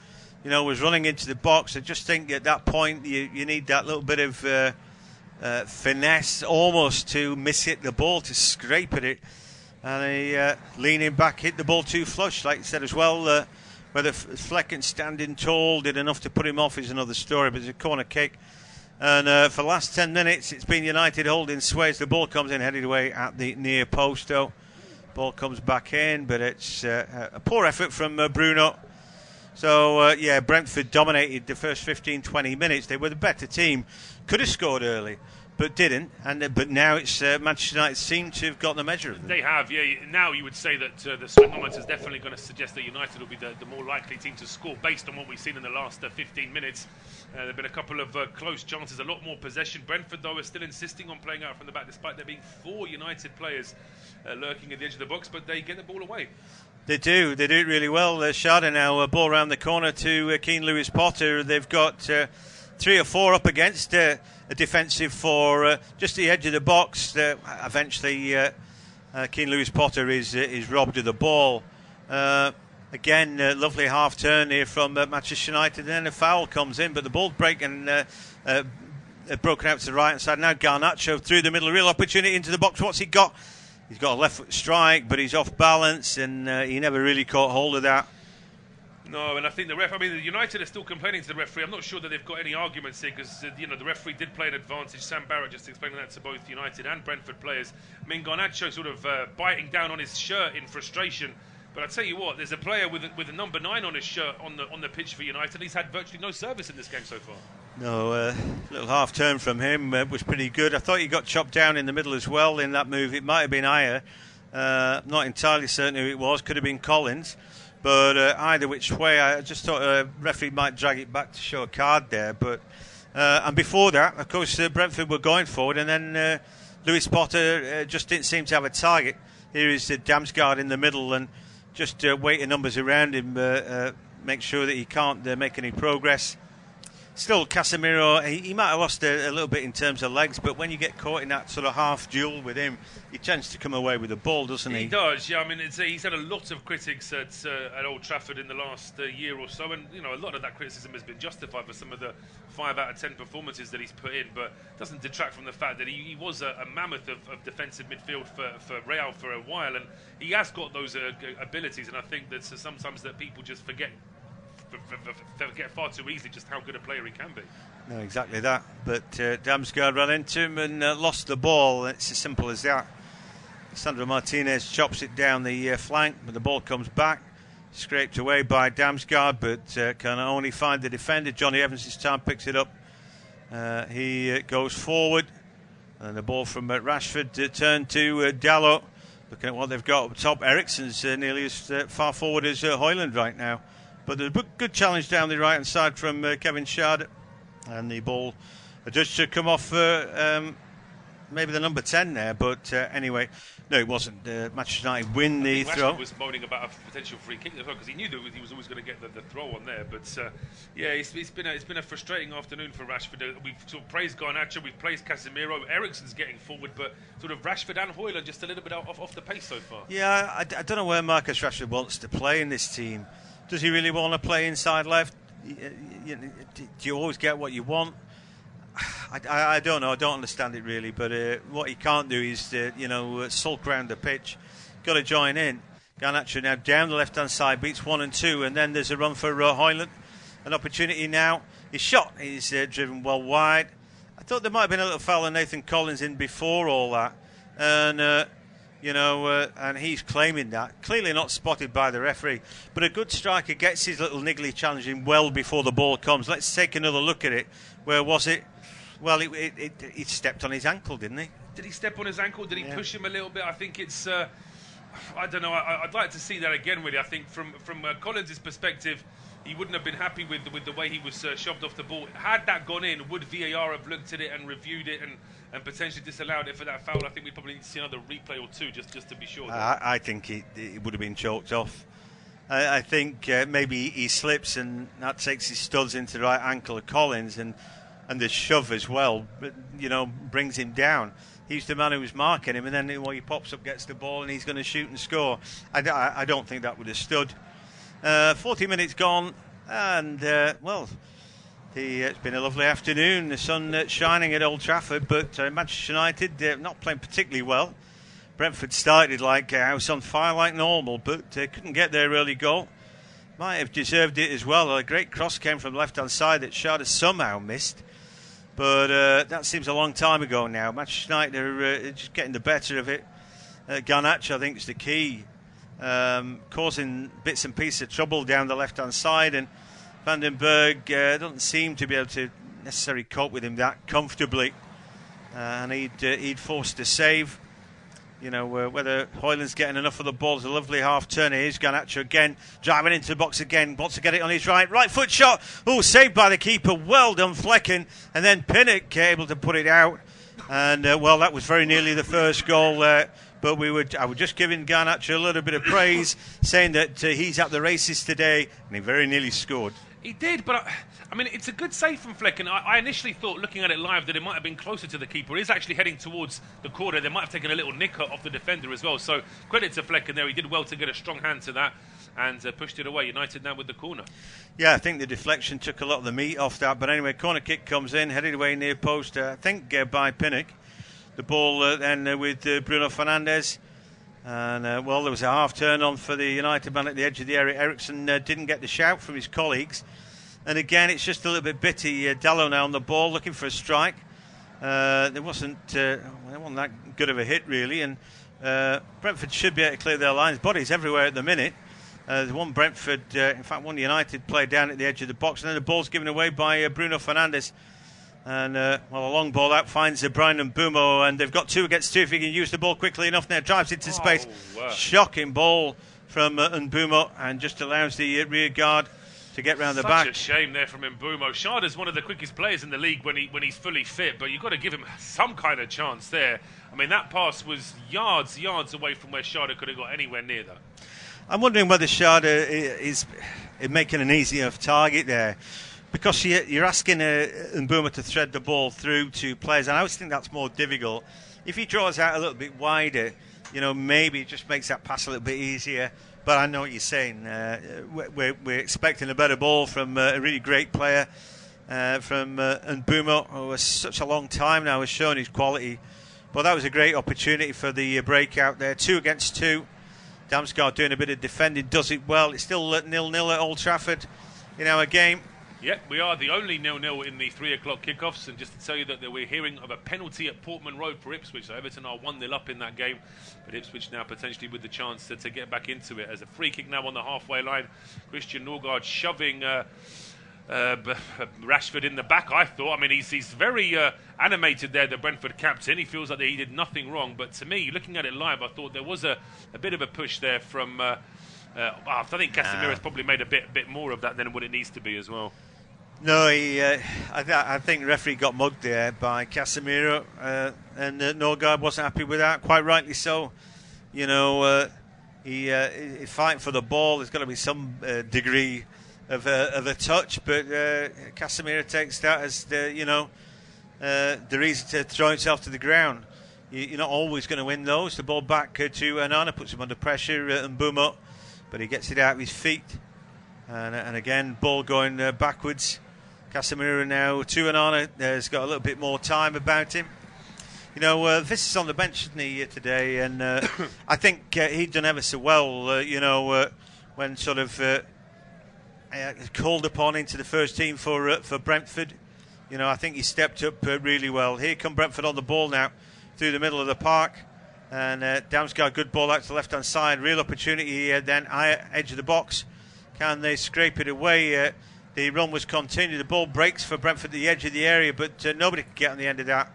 was running into the box. I just think at that point you need that little bit of finesse almost to miss-hit the ball, to scrape at it. And he, leaning back, hit the ball too flush, like you said as well. Whether Flecken standing tall did enough to put him off is another story, but it's a corner kick. And for the last 10 minutes, it's been United holding sway. The ball comes in, headed away at the near post, though. Ball comes back in, but it's a poor effort from Bruno. So, Brentford dominated the first 15-20 minutes. They were the better team. Could have scored early, but didn't. But now it's Manchester United seem to have got the measure of them. They have, yeah. Now you would say that the swingmometer is definitely going to suggest that United will be the more likely team to score based on what we've seen in the last 15 minutes. There have been a couple of close chances, a lot more possession. Brentford, though, are still insisting on playing out from the back, despite there being 4 United players lurking at the edge of the box, but they get the ball away. They do it really well. Schade now, ball around the corner to Keane Lewis-Potter. They've got 3 or 4 up against a defensive for just the edge of the box. Eventually, Keane Lewis-Potter is robbed of the ball. Again, lovely half turn here from Manchester United, and then a foul comes in, but the ball breaking broken out to the right hand side. Now Garnacho through the middle, a real opportunity into the box. What's he got? He's got a left foot strike, but he's off balance, and he never really caught hold of that. No, and I think the United are still complaining to the referee. I'm not sure that they've got any arguments here because, the referee did play an advantage. Sam Barrett just explaining that to both United and Brentford players. Garnacho sort of biting down on his shirt in frustration. But I tell you what, there's a player with a number 9 on his shirt on the pitch for United. He's had virtually no service in this game so far. No, little half turn from him was pretty good. I thought he got chopped down in the middle as well in that move. It might have been Ayer. Not entirely certain who it was. Could have been Collins. But either which way, I just thought a referee might drag it back to show a card there. But and before that, of course, Brentford were going forward, and then Lewis-Potter just didn't seem to have a target. Here is Damsgaard in the middle, and just weighting numbers around him, make sure that he can't make any progress. Still, Casemiro, he might have lost a little bit in terms of legs, but when you get caught in that sort of half duel with him, he tends to come away with the ball, doesn't he? He does, yeah. I mean, he's had a lot of critics at Old Trafford in the last year or so, and a lot of that criticism has been justified for some of the 5 out of 10 performances that he's put in, but doesn't detract from the fact that he was a mammoth of defensive midfield for Real for a while, and he has got those abilities, and I think that sometimes that people just forget far too easily just how good a player he can be. No, exactly that. But Damsgaard ran into him and lost the ball. It's as simple as that. Sandro Martinez chops it down the flank, but the ball comes back, scraped away by Damsgaard, but can only find the defender. Johnny Evans this time picks it up. He goes forward, and the ball from Rashford turned to Dalot. Looking at what they've got up top, Eriksen's nearly as far forward as Højlund right now. But there's a good challenge down the right-hand side from Kevin Schade. And the ball judged to come off maybe the number 10 there. But anyway, no, it wasn't. Manchester United win the throw. Rashford was moaning about a potential free kick as well because he knew that he was always going to get the throw on there. But it's been a frustrating afternoon for Rashford. We've sort of praised Garnacho, we've praised Casemiro. Eriksen's getting forward, but sort of Rashford and Højlund just a little bit off the pace so far. Yeah, I don't know where Marcus Rashford wants to play in this team. Does he really want to play inside left? Do you always get what you want? I don't know. I don't understand it really. But what he can't do is, sulk around the pitch. Got to join in. Garnacho now down the left-hand side, beats 1 and 2, and then there's a run for Højlund. An opportunity now. His shot is driven well wide. I thought there might have been a little foul on Nathan Collins in before all that, and. And he's claiming that. Clearly not spotted by the referee. But a good striker gets his little niggly challenge in well before the ball comes. Let's take another look at it. Where was it? Well, he stepped on his ankle, didn't he? Did he step on his ankle? Did he push him a little bit? I think it's... I don't know. I'd like to see that again, really. I think from Collins' perspective, he wouldn't have been happy with the way he was shoved off the ball. Had that gone in, would VAR have looked at it and reviewed it and potentially disallowed it for that foul? I think we probably need to see another replay or two just to be sure. I think it would have been chalked off. I think maybe he slips and that takes his studs into the right ankle of Collins, and the shove as well, brings him down. He's the man who was marking him, and then he pops up, gets the ball, and he's going to shoot and score. I don't think that would have stood. 40 minutes gone, and it's been a lovely afternoon. The sun shining at Old Trafford, but Manchester United not playing particularly well. Brentford started like a house on fire, like normal, but couldn't get their early goal. Might have deserved it as well. A great cross came from the left-hand side that Schade somehow missed. But that seems a long time ago now. Manchester United are just getting the better of it. Garnacho, I think, is the key, causing bits and pieces of trouble down the left-hand side. And Vandenberg doesn't seem to be able to necessarily cope with him that comfortably. And he'd forced a save. Whether Højlund's getting enough of the ball is a lovely half-turn. Here's Garnacho again, driving into the box again, wants to get it on his right foot shot. Oh, saved by the keeper, well done Flecken. And then Pinnock able to put it out. And, that was very nearly the first goal there. But I was just giving Garnacho a little bit of praise, saying that he's at the races today, and he very nearly scored. He did, but it's a good save from Flecken. I initially thought, looking at it live, that it might have been closer to the keeper. He's actually heading towards the corner. They might have taken a little nicker off the defender as well. So credit to Flecken there. He did well to get a strong hand to that and pushed it away. United now with the corner. Yeah, I think the deflection took a lot of the meat off that. But anyway, corner kick comes in, headed away near post, I think by Pinnock. The ball then with Bruno Fernandes. And, there was a half-turn on for the United man at the edge of the area. Eriksson didn't get the shout from his colleagues. And again, it's just a little bit bitty. Dallo now on the ball, looking for a strike. There wasn't that good of a hit, really. And Brentford should be able to clear their lines. Bodies everywhere at the minute. There's one Brentford, one United player down at the edge of the box. And then the ball's given away by Bruno Fernandes. And, a long ball out finds Brian Mbeumo, and they've got 2 against 2 if he can use the ball quickly enough now. Drives into space. Shocking ball from Mbeumo, and just allows the rear guard to get round the back. Such a shame there from Mbeumo. Schade is one of the quickest players in the league when he's fully fit, but you've got to give him some kind of chance there. That pass was yards away from where Schade could have got anywhere near that. I'm wondering whether Schade is making an easy enough target there. Because you're asking Mbeumo to thread the ball through to players, and I always think that's more difficult. If he draws out a little bit wider, maybe it just makes that pass a little bit easier. But I know what you're saying. We're expecting a better ball from a really great player, from Mbeumo, who has such a long time now has shown his quality. But that was a great opportunity for the breakout there. 2 against 2. Damsgaard doing a bit of defending, does it well. It's still 0-0 at Old Trafford in our game. Yeah, we are the only 0-0 in the 3 o'clock kickoffs, and just to tell you that we're hearing of a penalty at Portman Road for Ipswich, so Everton are 1-0 up in that game, but Ipswich now potentially with the chance to get back into it. As a free kick now on the halfway line, Christian Norgard shoving Rashford in the back, I thought. He's very animated there, the Brentford captain. He feels like he did nothing wrong, but to me, looking at it live, I thought there was a bit of a push there from... I think Casemiro's probably made a bit more of that than what it needs to be as well. No, I think the referee got mugged there by Casemiro, and Norgard wasn't happy with that. Quite rightly so. He's fighting for the ball. There's got to be some degree of a touch, but Casemiro takes that as the reason to throw himself to the ground. You're not always going to win those. The ball back to Onana, puts him under pressure, Mbeumo, but he gets it out of his feet. And again, ball going backwards. Casemiro now to Onana. Has got a little bit more time about him. This is on the bench, isn't he, today? And I think he'd done ever so well, when sort of called upon into the first team for Brentford. I think he stepped up really well. Here come Brentford on the ball now through the middle of the park. And Damsgaard, good ball out to the left-hand side. Real opportunity then, edge of the box. Can they scrape it away? The run was continued. The ball breaks for Brentford at the edge of the area, but nobody could get on the end of that.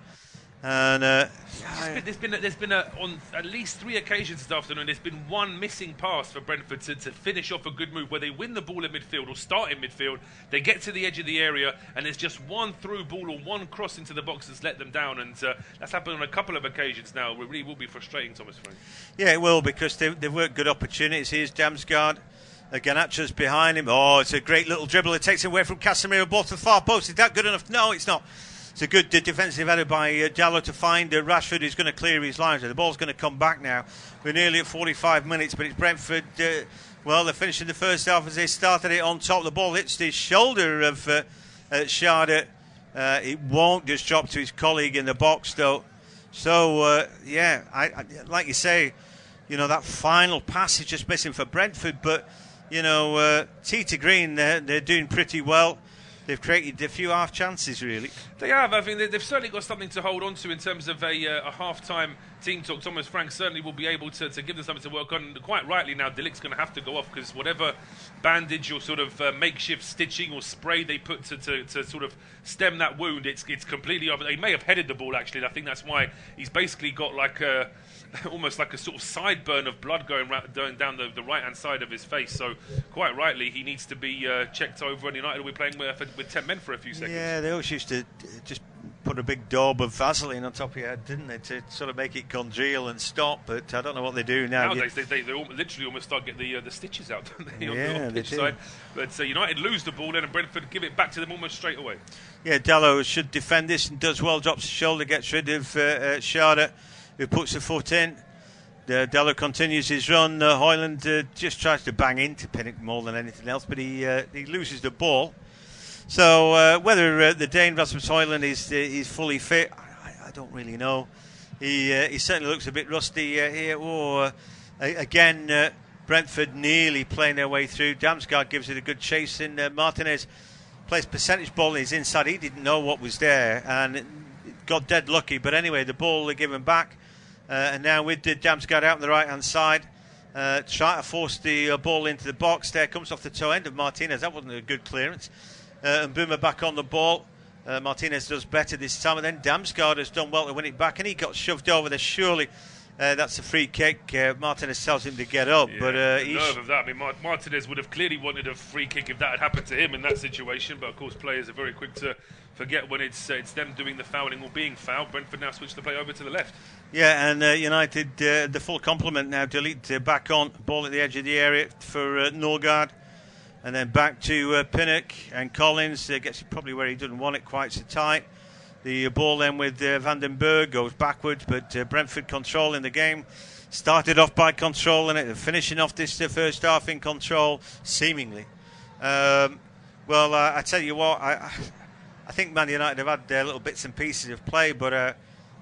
And there's been on at least 3 occasions this afternoon. There's been one missing pass for Brentford to finish off a good move where they win the ball in midfield or start in midfield. They get to the edge of the area and there's just one through ball or one cross into the box that's let them down. And that's happened on a couple of occasions now. It really will be frustrating, Thomas Frank. Yeah, it will, because they've worked good opportunities. Here's Damsgaard. Garnacho's behind him. Oh, it's a great little dribble. It takes him away from Casemiro, ball to the far post. Is that good enough? No, it's not. It's a good defensive header by Diallo to find Rashford, who's going to clear his lines. The ball's going to come back now. We're nearly at 45 minutes, but it's Brentford. Well, they're finishing the first half as they started it on top. The ball hits the shoulder of Schade. It won't just drop to his colleague in the box, though. So, yeah, I like you say, that final pass is just missing for Brentford. But, tee to green, they're doing pretty well. They've created a few half chances, really. They have. I think they've certainly got something to hold on to in terms of a half-time team talk. Thomas Frank certainly will be able to give them something to work on. Quite rightly now, De Ligt's going to have to go off because whatever bandage or sort of makeshift stitching or spray they put to sort of stem that wound, it's completely off. They may have headed the ball, actually, and I think that's why he's basically got like almost like a sort of sideburn of blood going down the right-hand side of his face. So quite rightly, he needs to be checked over, and United will be playing with 10 men for a few seconds. Yeah, they always used to just put a big daub of Vaseline on top of your head, didn't they, to sort of make it congeal and stop, but I don't know what they do now. Nowadays, they literally almost start getting the stitches out, don't they, on the pitch side. But United lose the ball then, and Brentford give it back to them almost straight away. Yeah, Diallo should defend this and does well, drops his shoulder, gets rid of Schade, who puts the foot in. Diallo continues his run. Højlund just tries to bang into Pinnock more than anything else, but he loses the ball. So whether the Dane Rasmus Højlund is fully fit, I don't really know. He certainly looks a bit rusty here. Again, Brentford nearly playing their way through. Damsgaard gives it a good chase in. Martinez plays percentage ball in his inside. He didn't know what was there and got dead lucky. But anyway, the ball they give him back. And now with Damsgaard out on the right-hand side, trying to force the ball into the box. There comes off the toe end of Martinez. That wasn't a good clearance. And Boomer back on the ball. Martinez does better this time. And then Damsgaard has done well to win it back. And he got shoved over there. Surely that's a free kick. Martinez tells him to get up. Yeah, but the nerve of that. I mean, Martinez would have clearly wanted a free kick if that had happened to him in that situation. But, of course, players are very quick to forget when it's them doing the fouling or being fouled. Brentford now switch the play over to the left. Yeah, and United, the full complement now. De Ligt back on, ball at the edge of the area for Norgard. And then back to Pinnock, and Collins gets it probably where he doesn't want it quite so tight. The ball then with Van den Berg goes backwards, but Brentford controlling the game. Started off by controlling it, finishing off this first half in control, seemingly. I tell you what, I think Man United have had their little bits and pieces of play, but I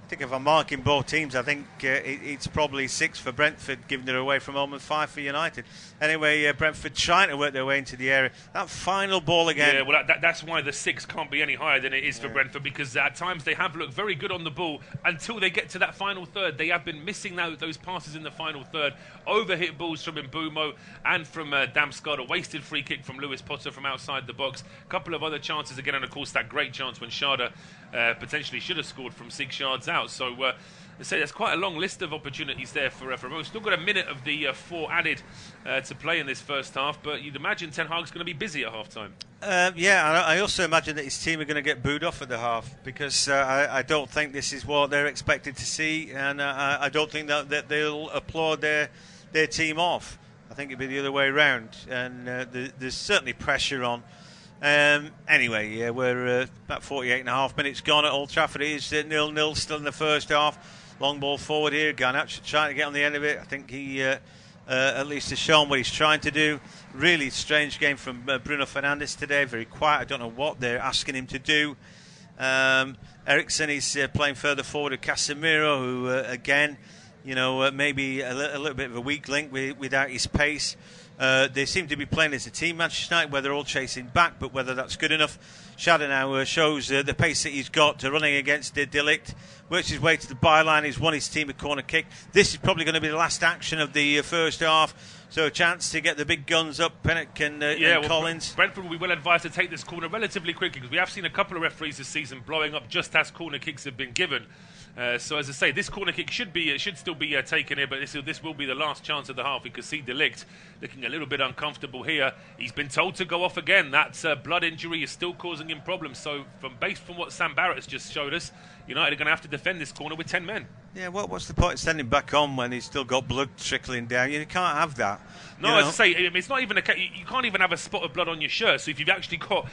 think if I'm marking both teams, I think it's probably 6 for Brentford, giving it away from home, and 5 for United. Anyway, Brentford trying to work their way into the area. That final ball again. Yeah, well, that's why the 6 can't be any higher than it is for Brentford, because at times they have looked very good on the ball until they get to that final third. They have been missing those passes in the final third. Overhit balls from Mbeumo and from Damsgaard. A wasted free kick from Lewis Potter from outside the box. A couple of other chances again, and of course that great chance when Schade potentially should have scored from 6 yards out. So there's quite a long list of opportunities there for We've still got a minute of the 4 added to play in this first half, but you'd imagine Ten Hag's going to be busy at half-time. I also imagine that his team are going to get booed off at the half, because I don't think this is what they're expected to see, and I don't think that they'll applaud their team off. I think it'd be the other way around, and there's certainly pressure on. Anyway, we're about 48 and a half minutes gone at Old Trafford. It is 0-0 still in the first half. Long ball forward here. Garnacho trying to get on the end of it. I think he at least has shown what he's trying to do. Really strange game from Bruno Fernandes today. Very quiet. I don't know what they're asking him to do. Eriksen is playing further forward with Casemiro, who again, maybe a little bit of a weak link without his pace. They seem to be playing as a team, Manchester United, where they're all chasing back, but whether that's good enough. Schade now shows the pace that he's got running against De Ligt. Works his way to the byline. He's won his team a corner kick. This is probably going to be the last action of the first half. So a chance to get the big guns up, Pinnock and Collins. Brentford will be well advised to take this corner relatively quickly, because we have seen a couple of referees this season blowing up just as corner kicks have been given. So as I say, this corner kick should still be taken here, but this will be the last chance of the half. We could see De Ligt looking a little bit uncomfortable here. He's been told to go off again. That blood injury is still causing him problems. So based from what Sam Barrett has just showed us, United are going to have to defend this corner with 10 men. Yeah, what's the point of standing back on when he's still got blood trickling down? You can't have that. No, as I say, it's not even you can't even have a spot of blood on your shirt. So if you've actually got,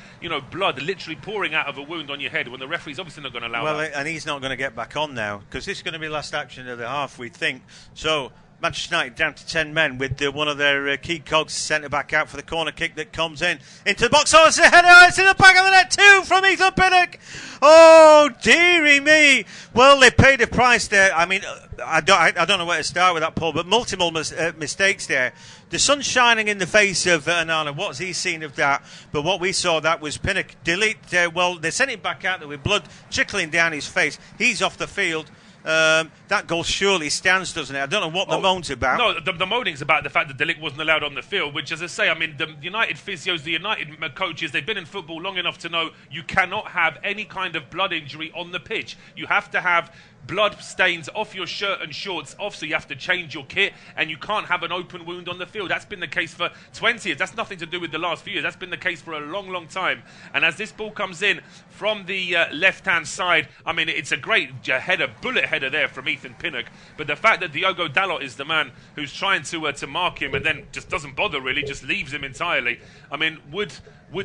blood literally pouring out of a wound on your head, when the referee's obviously not going to allow that. Well, and he's not going to get back on now, because this is going to be the last action of the half, we think. So Manchester United down to 10 men with one of their key cogs centre back out for the corner kick that comes in into the box. Oh, it's a header. It's in the back of the net too from Ethan Pinnock. Oh, dearie me. Well, they paid a price there. I mean, I don't know where to start with that, Paul, but multiple mistakes there. The sun's shining in the face of Onana. What's he seen of that? But what we saw, that was Pinnock. De Ligt, they sent him back out there with blood trickling down his face. He's off the field. That goal surely stands, doesn't it? I don't know what the moan's about. No, the moaning's about the fact that De Ligt wasn't allowed on the field, which, as I say, I mean, the United physios, the United coaches, they've been in football long enough to know you cannot have any kind of blood injury on the pitch. You have to have blood stains off your shirt and shorts off, so you have to change your kit, and you can't have an open wound on the field. That's been the case for 20 years. That's nothing to do with the last few years. That's been the case for a long, long time. And as this ball comes in from the left-hand side, I mean, it's a great header, bullet header there from Ethan Pinnock. But the fact that Diogo Dalot is the man who's trying to mark him and then just doesn't bother really, just leaves him entirely. I mean, would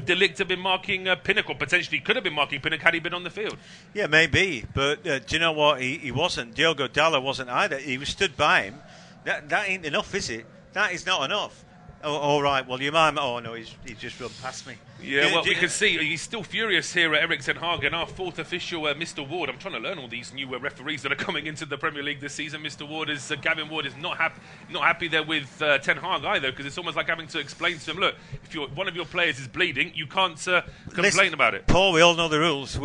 De Ligt have been marking Pinnock, or potentially could have been marking Pinnock had he been on the field? Yeah, maybe. But do you know what? He wasn't. Diogo Dalot wasn't either. He was stood by him. That ain't enough, is it? That is not enough. Oh, all right. Well, you might. Oh no, he's just run past me. Yeah, well, we can see he's still furious here at Erik ten Hag, and our fourth official, Mr. Ward. I'm trying to learn all these new referees that are coming into the Premier League this season. Mr. Ward Gavin Ward is not happy there with ten Hag either, because it's almost like having to explain to him, look, if one of your players is bleeding, you can't complain about it. Paul, we all know the rules.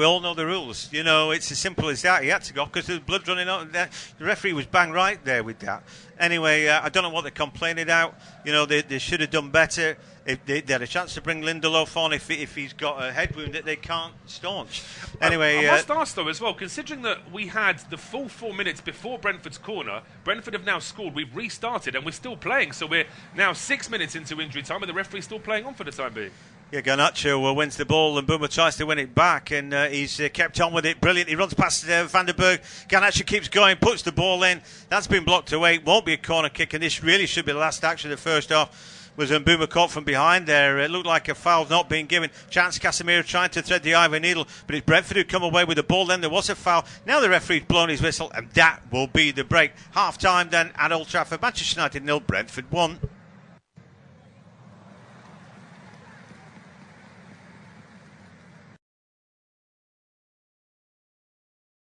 It's as simple as that. He had to go because there's blood running out. The referee was bang right there with that. Anyway, I don't know what they're complaining about. They should have done better. If they had a chance to bring Lindelof on if he's got a head wound that they can't staunch. Anyway, I must ask though as well, considering that we had the full 4 minutes before Brentford's corner, Brentford have now scored, we've restarted and we're still playing, so we're now 6 minutes into injury time and the referee's still playing on for the time being. Yeah, Garnacho wins the ball and Boomer tries to win it back, and he's kept on with it. Brilliant. He runs past Van der Berg. Garnacho keeps going, puts the ball in. That's been blocked away. It won't be a corner kick, and this really should be the last action of the first half. Was Mbeumo caught from behind there. It looked like a foul not being given. Chance Casemiro trying to thread the eye of a needle, but it's Brentford who come away with the ball. Then there was a foul. Now the referee's blown his whistle, and that will be the break. Half time then at Old Trafford. Manchester United 0, Brentford 1.